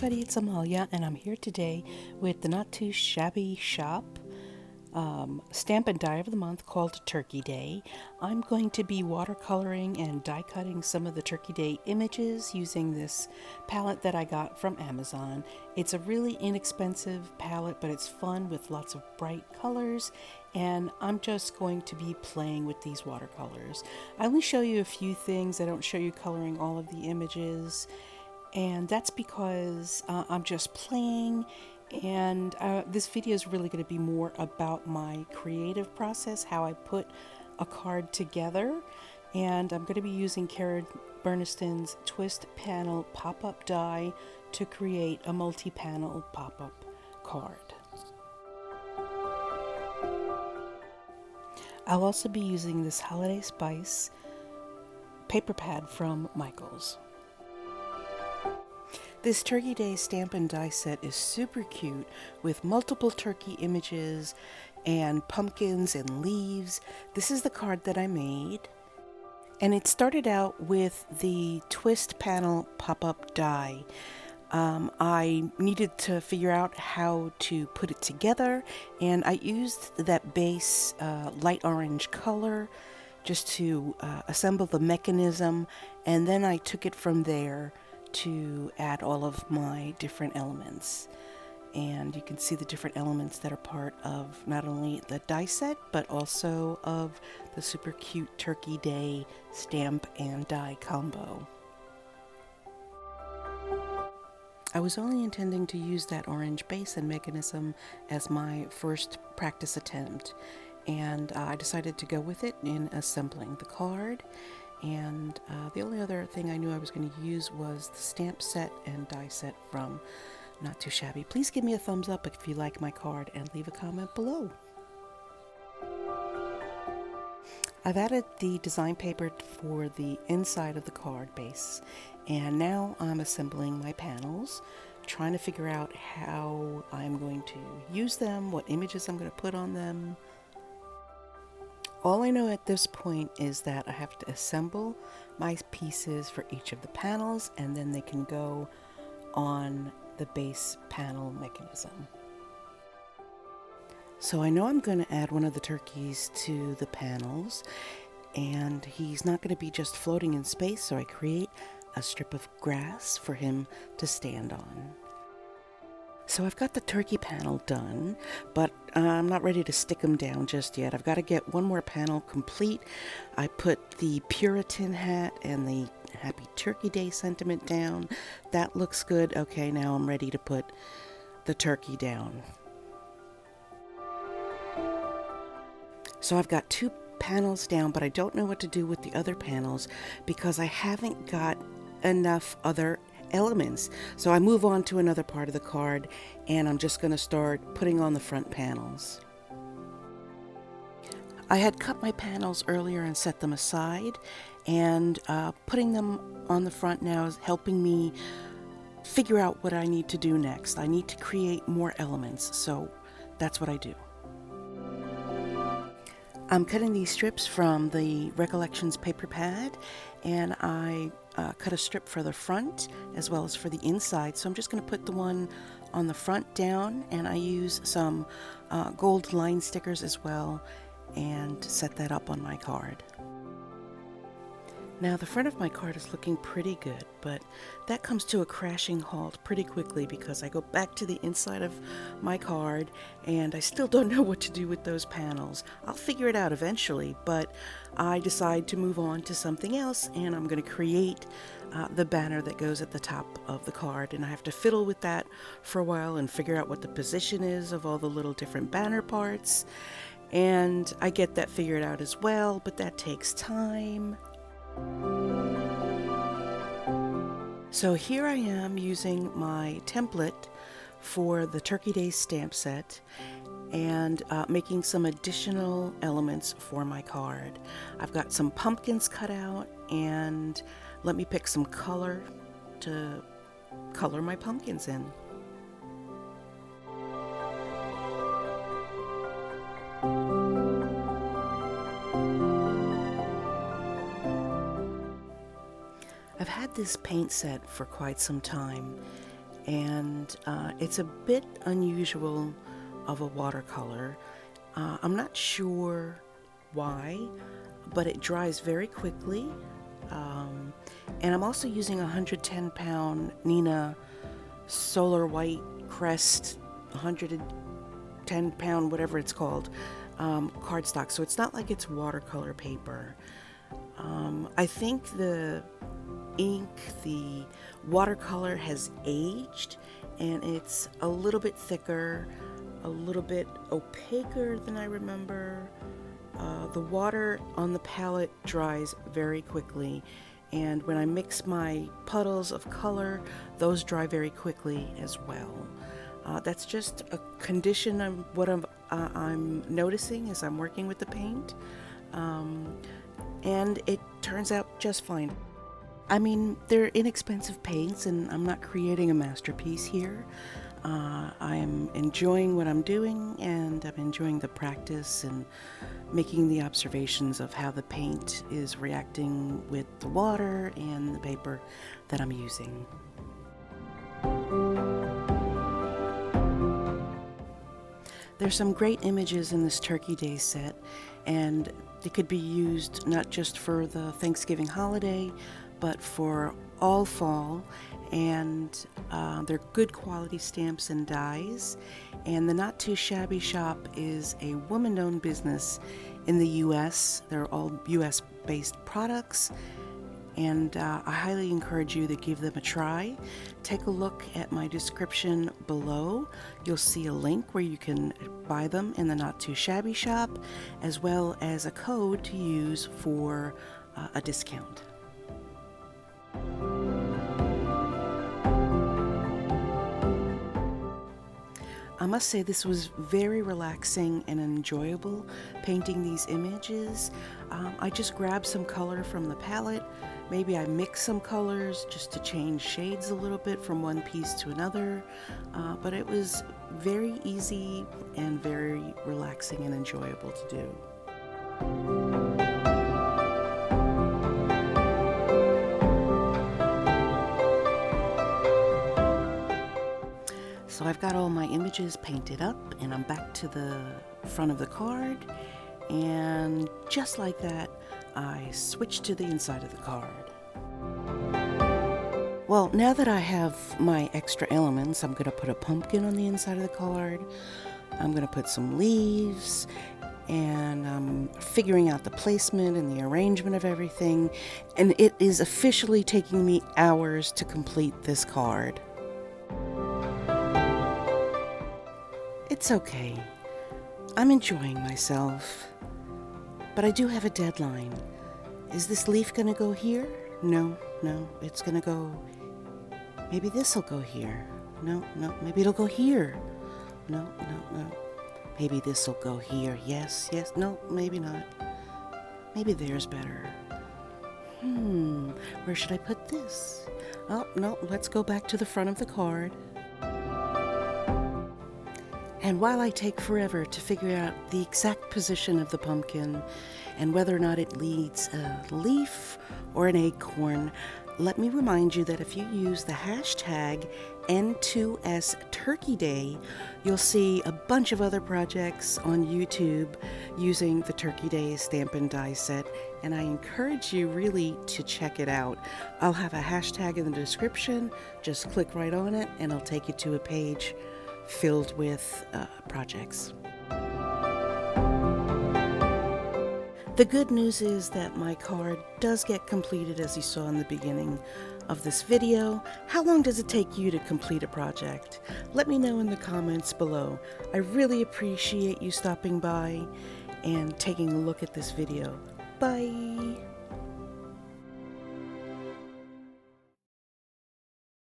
everybody, it's Amalia, and I'm here today with the not too shabby shop stamp and die of the month called Turkey Day. I'm going to be watercoloring and die cutting some of the Turkey Day images using this palette that I got from Amazon. It's a really inexpensive palette, but it's fun with lots of bright colors, and I'm just going to be playing with these watercolors. I only show you a few things. I don't show you coloring all of the images, and that's because I'm just playing, and this video is really going to be more about my creative process, how I put a card together. And I'm going to be using Karen Berniston's twist panel pop-up die to create a multi-panel pop-up card. I'll also be using this Holiday Spice paper pad from Michaels. This Turkey Day stamp and die set is super cute with multiple turkey images and pumpkins and leaves. This is the card that I made, and it started out with the twist panel pop-up die. I needed to figure out how to put it together, and I used that base light orange color just to assemble the mechanism, and then I took it from there to add all of my different elements. And you can see the different elements that are part of not only the die set, but also of the super cute Turkey Day stamp and die combo. I was only intending to use that orange base and mechanism as my first practice attempt, and I decided to go with it in assembling the card. And the only other thing I knew I was going to use was the stamp set and die set from Not Too Shabby. Please give me a thumbs up if you like my card and leave a comment below. I've added the design paper for the inside of the card base, and now I'm assembling my panels, trying to figure out how I'm going to use them, what images I'm going to put on them. All I know at this point is that I have to assemble my pieces for each of the panels, and then they can go on the base panel mechanism. So I know I'm going to add one of the turkeys to the panels, and he's not going to be just floating in space, so I create a strip of grass for him to stand on. So I've got the turkey panel done, but I'm not ready to stick them down just yet. I've got to get one more panel complete. I put the Puritan hat and the Happy Turkey Day sentiment down. That looks good. Okay, now I'm ready to put the turkey down. So I've got two panels down, but I don't know what to do with the other panels because I haven't got enough other elements. So I move on to another part of the card, and I'm just going to start putting on the front panels. I had cut my panels earlier and set them aside, and putting them on the front now is helping me figure out what I need to do next. I need to create more elements, so that's what I do. I'm cutting these strips from the Recollections paper pad, and I cut a strip for the front as well as for the inside. So I'm just going to put the one on the front down, and I use some gold line stickers as well and set that up on my card. Now the front of my card is looking pretty good, but that comes to a crashing halt pretty quickly because I go back to the inside of my card and I still don't know what to do with those panels. I'll figure it out eventually, but I decide to move on to something else, and I'm going to create the banner that goes at the top of the card, and I have to fiddle with that for a while and figure out what the position is of all the little different banner parts, and I get that figured out as well, but that takes time. So here I am using my template for the Turkey Day stamp set and making some additional elements for my card. I've got some pumpkins cut out, and let me pick some color to color my pumpkins in. I've had this paint set for quite some time, and it's a bit unusual of a watercolor. I'm not sure why, but it dries very quickly. And I'm also using a 110-pound Nina Solar White Crest, 110-pound, whatever it's called, cardstock. So it's not like it's watercolor paper. I think the ink, the watercolor has aged, and it's a little bit thicker, a little bit opaquer than I remember. The water on the palette dries very quickly, and when I mix my puddles of color, those dry very quickly as well. That's just a condition of what I'm noticing as I'm working with the paint, and it turns out just fine. I mean, they're inexpensive paints, and I'm not creating a masterpiece here. I'm enjoying what I'm doing, and I'm enjoying the practice and making the observations of how the paint is reacting with the water and the paper that I'm using. There's some great images in this Turkey Day set, and they could be used not just for the Thanksgiving holiday, but for all fall, and they're good quality stamps and dies. And the Not Too Shabby Shop is a woman-owned business in the U.S. They're all U.S.-based products, and I highly encourage you to give them a try. Take a look at my description below. You'll see a link where you can buy them in the Not Too Shabby Shop, as well as a code to use for a discount. I must say this was very relaxing and enjoyable painting these images. I just grabbed some color from the palette. Maybe I mixed some colors just to change shades a little bit from one piece to another. But it was very easy and very relaxing and enjoyable to do. So I've got all my images painted up, and I'm back to the front of the card, and just like that, I switch to the inside of the card. Well, now that I have my extra elements, I'm going to put a pumpkin on the inside of the card. I'm going to put some leaves, and I'm figuring out the placement and the arrangement of everything, and it is officially taking me hours to complete this card. It's okay. I'm enjoying myself. But I do have a deadline. Is this leaf gonna go here? No, it's gonna go... Maybe this'll go here. No, maybe it'll go here. No. Maybe this'll go here. Yes, no, maybe not. Maybe there's better. Where should I put this? Oh, no, let's go back to the front of the card. And while I take forever to figure out the exact position of the pumpkin and whether or not it needs a leaf or an acorn, let me remind you that if you use the hashtag N2S Turkey Day, you'll see a bunch of other projects on YouTube using the Turkey Day stamp and die set, and I encourage you really to check it out. I'll have a hashtag in the description. Just click right on it and it'll take you to a page filled with projects. The good news is that my card does get completed, as you saw in the beginning of this video. How long does it take you to complete a project? Let me know in the comments below. I really appreciate you stopping by and taking a look at this video. Bye!